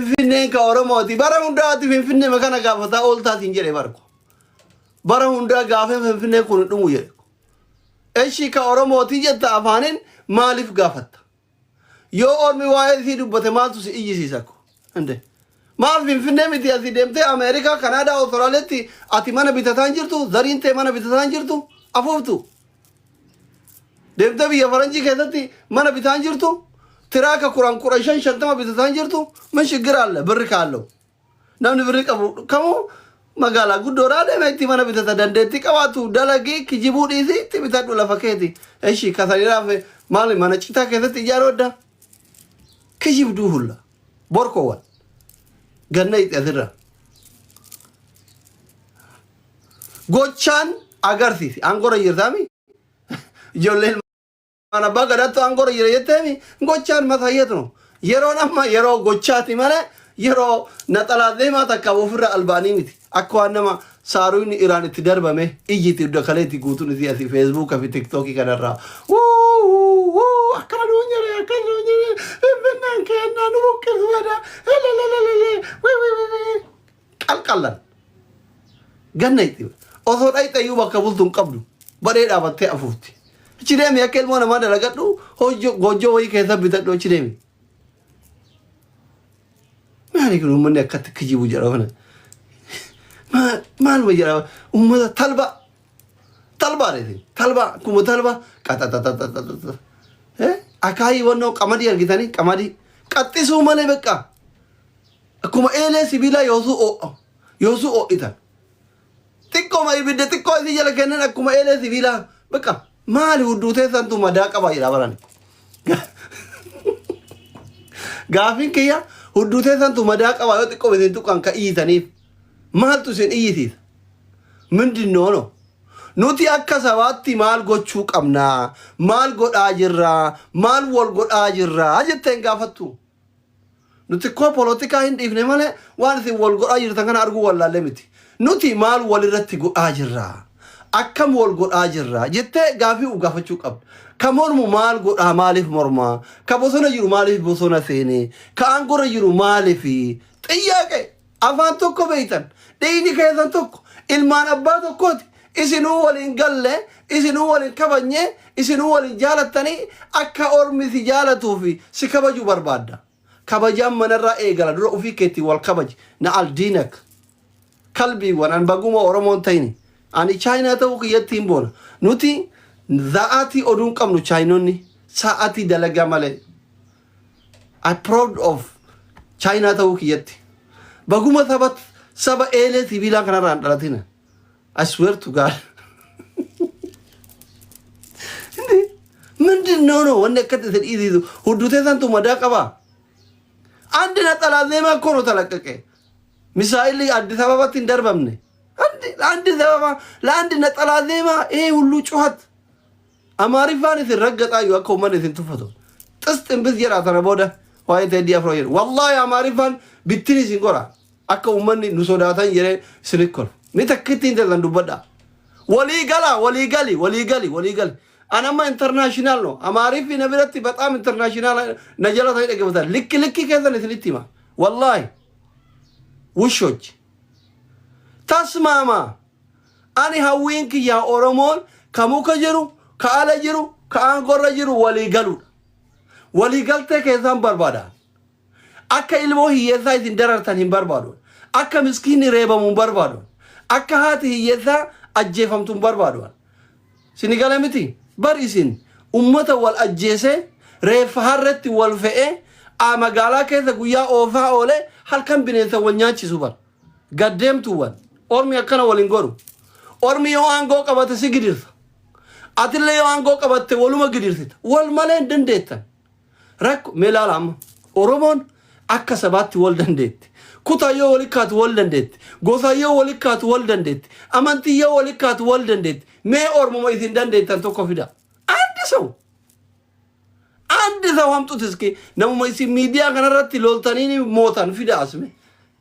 finfinneen ka oromooti bara hundaati finfinnee makana gaafata ooltaatiin jedhe barko bara hundaa gaafa finfinnee kun dhumu jedhe eshi ka oromooti jetta afaanin maaliif gaafatta yoo ormi waa'ee isii dubbate maaltu si iyyisiisakko ande maal finfinnee miti asii deemtee ameerikaa kanaadaa awustiraaliyaatti ati mana bitataan jirtu zariin tee mana bitataan jirtu afuuftu deemtee biyya faranjii keessatti mana bitaan jirtu tiraaka kuran shan shantama bitataan jirtu min shiggiraalle birri kaallo namni birri qabu kamu magaalaa guddoodhaa deemee itti mana bitata dandeetti qabaatu dalagii kijibuu dhiisii itti bitadhu lafa keeti eshi kasaniidhaaf maali mana citaa keessatti ijaaroodda kijibduu hulla borkoowwan ganna itti asirra gochaan agarsiisi angora jirtaami ijoolleen mana abbaa gadaattu angora jira jetteemi gochaan matayyatno yeroon amma yeroo gochaati malee yeroo naxalaa deemaa takka ofirra albaanii miti akka waan nama saaruun iraan itti darbame ijjiitti dakaleetti guutuun isii asii feesbuukaa fi tiktookii kanarraa akkana nuun jedhe finfinneen kennaa nu buqqeessu jedha qalqallan ganna itti osoo dhayxayyuu bakka bultuun qabdu badhee dhaabattee afuufti achi deemi akka ilmoo namaa dalagadhu gojjoo wayii keessa bitadhu achi deemi maali kun uummanni akkatti kijibu jedha kana maal wajjira ummata talba kuma talba qaxaxaxaxaxaxa akaayii wannoo qamadii argitanii qamadii qaxxisuu malee beqa akkuma eelee sibiilaa yoosuu oo'itan xiqqooma ibidda xiqqoo isii jala kennan akkuma eelee sibiilaa beqa maali hudduutee santu madaa qabaa jedha baran gaafin kiyya hudduutee santu madaa qabaa yoo xiqqoo isin tuqqan ka iyyitaniif maaltu isin iyyisiisa mindinoono nuti akka sabaatti maal gochuu qabnaa maal godhaa jirraa maal wal godhaa jirraa jetteen gaafattu nuti koo polotikaa hin dhiifne malee waan isin wal godhaa jirtan kana arguu wallaalle miti nuti maal walirratti godhaa jirraa akkam wal godhaa jirraa jettee gaafii u gaafachuu qabda ka mormu maal godhaa maaliif mormaa ka bosona jiru maaliif bosona seenee ka aangora jiru maaliifi xiyyaaqe afaan tokko beeytan dhiigni keessan tokko ilmaan abbaa tokkooti isinuu waliin galle isinuu waliin kabanye isinuu waliin jaalattanii akka ormi si jaalatuu fi si kabaju barbaadda kabajaan manarraa eegala dura ofii keetti wal kabaji na'al diinak kalbiiwwan an baguma oromoon ta'ini ani chaayinaa ta'uu kiyyatti hin boona nuti za'aatii oduun qabnu chaayinonni sa'aatii dalagaa malee I proud of chaayinaa ta'uu kiyyatti baguma saba eelee sibiilaa kanarraan dhalatina I swear to God ምንድነው ወንደ ከተተ ይይዙ ሁዱቴ ሰንቱ መዳቀባ አንድ ነጠላ ዜማ እኮ ነው ተለቀቀ ሚሳኤል አዲስ አበባት እንደርበምነ አንድ ዘበባ ለአንድ ነጠላ ዜማ ይሄ ሁሉ ጩኸት አማሪፋን ሲረገጣዩ እኮ ማን ሲንተፈቶ ጥስጥን ብዝየራ ተረቦደ ዋይ ተዲያ ፍሮየር والله አማሪፋን ቢትኒ ሲንጎራ አከ ኡመኒ ኑሶዳታን የረ ስልኮር ሚተክቲ እንደዛን ዱበዳ ወሊጋሊ أنا ما إنترناشنال نو أماري في نبرتي بتأم إنترناشنال نجلا ثاني كذا لك كذا نسلتي ما والله وشوج تسمع ما أنا هوينك يا أورمون كموك جرو كألا جرو كأنغورا جرو وليغالته كذا بربادا أكا إلمو هي ذا إندرارتان هم بربادون أكا مسكين ريبا من بربادون أكا هاتي هي ذا أجيفهم تم بربادون سنغالا متي barisin ummata wal ajjeese reef harratti wal fe'e magaalaa keessa guyyaa oofaa oole halkan bineensa wal nyaachisu bar gaddeemtuwwan ormi akkana waliin godhu ormi yoo aangoo qabate si gidirsa atillee yoo aangoo qabatte waluma gidirsita wal malee hin dandeettan rakko meelaalama oromoon akka sabaatti wal dandeetti kutayyoo walikkaatu wal dandeetti gosayyoo walikkaatu wal dandeetti amantiyyoo walikkaatu wal dandeetti mee ormuma isin dandeettan tokko fida አንድ ሰው አምጡት እስኪ ነሙማ isin ሚዲያ kanarratti loltanii mootan fida asme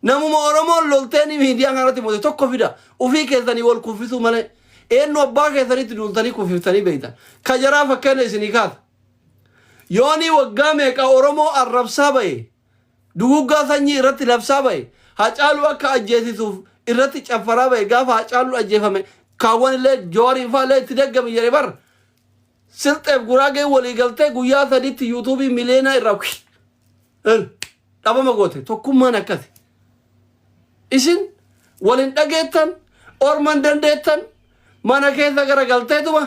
namuma oromo loltanii ሚዲያ kanarratti moote tokko fida ufii keessanii wal kufisu malee eenyu abbaa keessanitti loltanii kufiftanii beeytan kajaraa fakkeenya isinii kaata yooni waggaa meeqa oromo arrabsaa baye duguuggaa sanyii irratti labsaa ba'e Hacaaluu akka ajjeesisuuf irratti caffaraa ba'e gaafa Hacaaluu ajjeefame kaawwan illee Jawaarii fa'aa illee itti deggame jedhe bar Silxeef Guraagee walii galtee guyyaa sadiitti yuutuubii miliyoona irraa dhabama goote tokkummaan akkasi isin waliin dhageettan orman dandeettan mana keessa gara galteetuma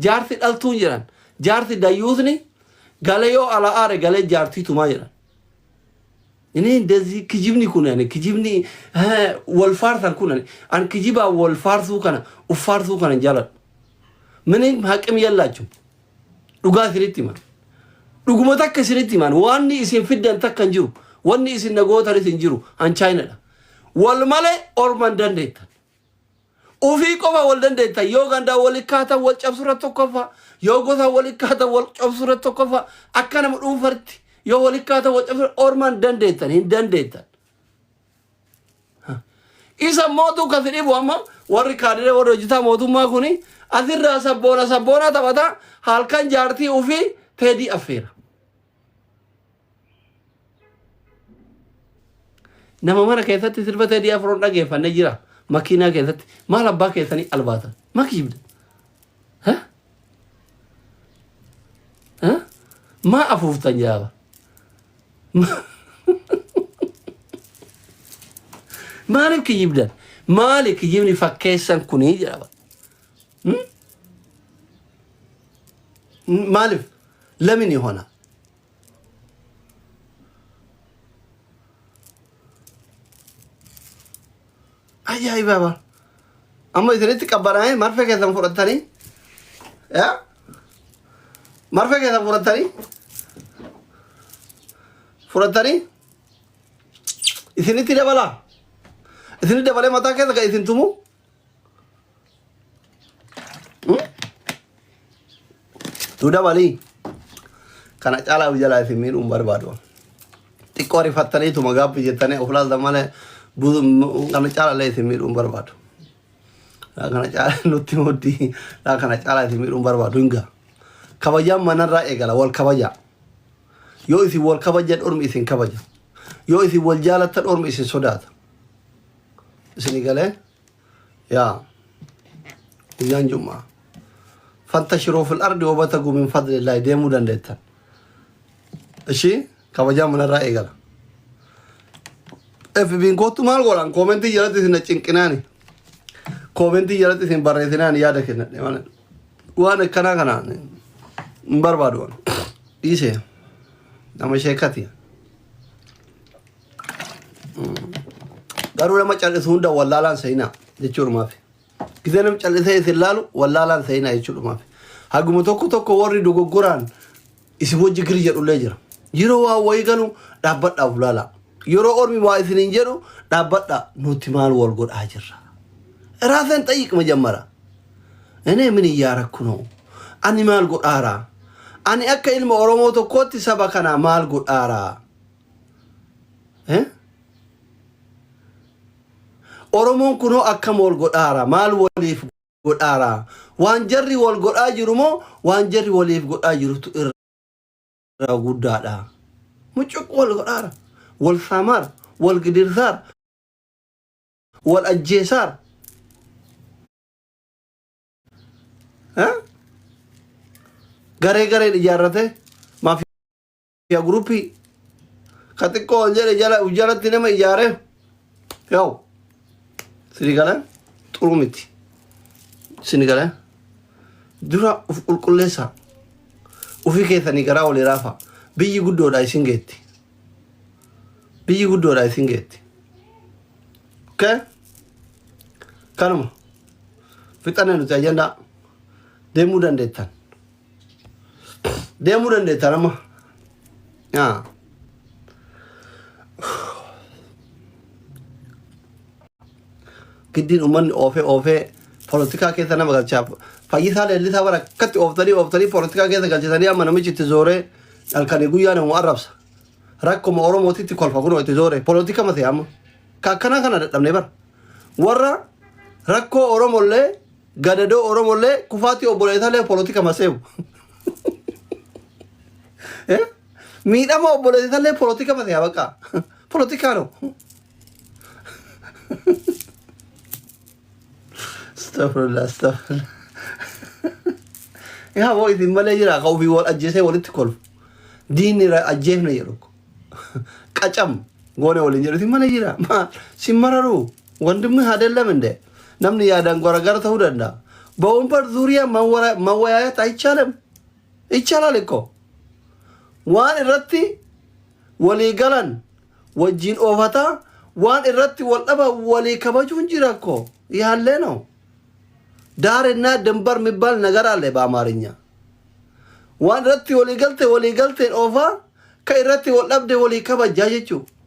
jaarti dhaltuun jedhan jaarti dayyuusni galee yoo ala aare galee jaartiitumaa jedhan ini እንደዚህ kijibni kun yani kijibni wal faarsan kun an kijiba wal faarsu kana uffaarsu kana jalan ምንም ሀቅም የላችሁ ዱጋ ስሪቲ ማን ዱጉማ ተከ ስሪቲ ማን ዋኒ ኢሲን ፍደን ተከን ጅሩ ዋኒ ኢሲን ነጎተሪ ሲንጅሩ አንቻይነዳ ወልማለ ኦርማን ደንዴታ ኡፊ ቆባ ወልደንዴታ ዮጋንዳ ወልካታ ወልጨብሱረት ተኮፋ ዮጎታ ወልካታ ወልጨብሱረት ተኮፋ አከነም ዱፈርቲ ዮ ወልካታ ወልጨብሱረ ኦርማን ደንዴታ ደንዴታ ኢሳ ሞቱ ከፍዲ ቦማ ወሪ ካድሬ ወሮጅታ ሞቱማ ኩኒ Asirraa sabboona taphata halkan jaartii ofii teedii affeera. Nama mana keessatti sirba teedii afroon dhageeffannee jira makiinaa keessatti maal abbaa keessanii albaatan maki jibda. Maa afuuftan jaaba. Maaliif kijibdan? Maaliif kijibni fakkeessan kunii jaaba? مالف لمن هنا أي بابا أما إذا نتك أبراهيم مرفق هذا فرطاني يا مرفق هذا فرطاني إذا نتي دبلا إذا نتي دبلا متى كذا إذا نتمو Sudah balik, karena cala ujala itu minum barbado. Tikori fatani itu magapi jetane oflal damale budu karena cala le itu minum barbado. Karena cala nuti mudi, karena cala itu minum barbado enggak. Kabaja mana rae gala wal kabaja. Yo isi wal kabaja orm isin kabaja. Yo isi wal jala tan orm isin sodat. Sini gale, ya, ujian Jumat. فانتشروا في الأرض وابتغوا من فضل الله ديمو دندتا اشي كبجا من الرأي قال اف بين كوتو مال قولان كومنتي جلتي سنة چنكناني كومنتي جلتي سنة بريثناني يادك وانا كنا مبربادوان ايسي نما شيكاتي قالوا لما چالي سوندا واللالان سينا جچور مافي كذا نم چالسه سلالو ولا لان سينا يچلو ما هاغم توكو وري دوغوران اسمو جيكري جدو لجر يرو وا ويغلو دابد افلالا يرو اورمي وا اسنين جدو دابد نوتيمال ولغود اجر راسن طيق مجمرا انا من ياركو نو اني مال غدارا اني اكا علم اورومو تو كوتي سبكنا مال غدارا Oromoon kunoo akkam wal godhaara maal waliif godhaara waan jarri wal godhaa jiru moo waan jarri waliif godhaa jirutu irraa guddaadha mucuq wal godhaara wal saamaar wal gidirsaar wal ajjeesaar garee ijaarrate maafiyaa guruppii ka xiqqoo wal jedhe jalatti nama ijaare yaw Sinigala, turumiti. Sinigala, dura ulkulesa. Ufike sanigara oli rafa. Biji guddo da isingeti. Biji guddo da isingeti. Okay? Kanuma. Fitane nu tajanda. Demu dan detan. Demu dan detan ama. Ya. Kidin uman ofe politika ke sana magal chap fayisa le lisa bara kat oftari politika ke gal jani amma namichi tizore al kani guya na muarrabs rakko ma oromo titi kol faguno tizore politika ma tiyam ka kana damne bar warra rakko oromo le gadado oromo le kufati oboleta le politika ma sew miidhama obboleessisallee polotika mate yaa baqa polotikaa no astagfirullah yaa wo isin malee jira ka ofii wal ajjeesee walitti kolfu diinni ajjeefne jedhu qacam goone waliin jedhu isin malee jira maal simmararu wandimni አይደለም እንደ namni yaadan garagara ta'uu danda'a በወንበር ዙሪያ መወያየት አይቻልም ይቻላል እኮ waan irratti walii galan wajjin oofata waan irratti wal dhaba walii kabajuun jira እኮ ያለ ነው ዳርና ድንበር የሚባል ነገር አለ በአማርኛ waan irratti walii galte ኦፋ ከኢratti wal dhabde walii kabaja jechuudha